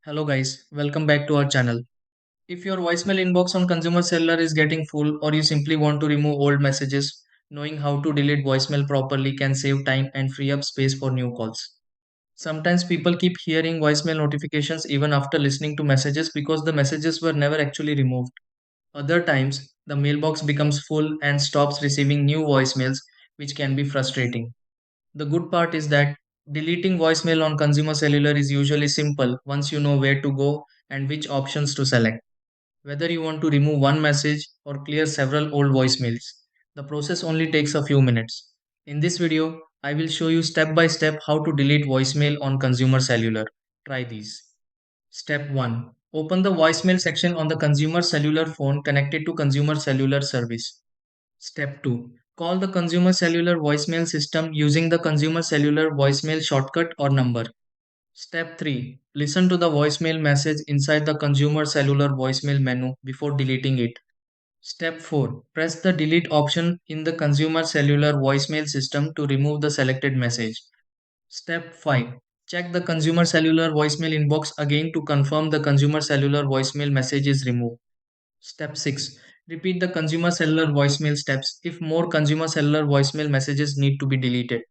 Hello guys, welcome back to our channel. If your voicemail inbox on consumer cellular is getting full or you simply want to remove old messages, knowing how to delete voicemail properly can save time and free up space for new calls. Sometimes people keep hearing voicemail notifications even after listening to messages because the messages were never actually removed. Other times, the mailbox becomes full and stops receiving new voicemails, which can be frustrating. The good part is that deleting voicemail on consumer cellular is usually simple once you know where to go and which options to select. Whether you want to remove one message or clear several old voicemails, the process only takes a few minutes. In this video, I will show you step by step how to delete voicemail on consumer cellular. Try these. Step 1. Open the voicemail section on the consumer cellular phone connected to consumer cellular service. Step 2. Call the consumer cellular voicemail system using the consumer cellular voicemail shortcut or number. Step 3. Listen to the voicemail message inside the consumer cellular voicemail menu before deleting it. Step 4. Press the delete option in the consumer cellular voicemail system to remove the selected message. Step 5. Check the consumer cellular voicemail inbox again to confirm the consumer cellular voicemail message is removed. Step 6. Repeat the consumer cellular voicemail steps if more consumer cellular voicemail messages need to be deleted.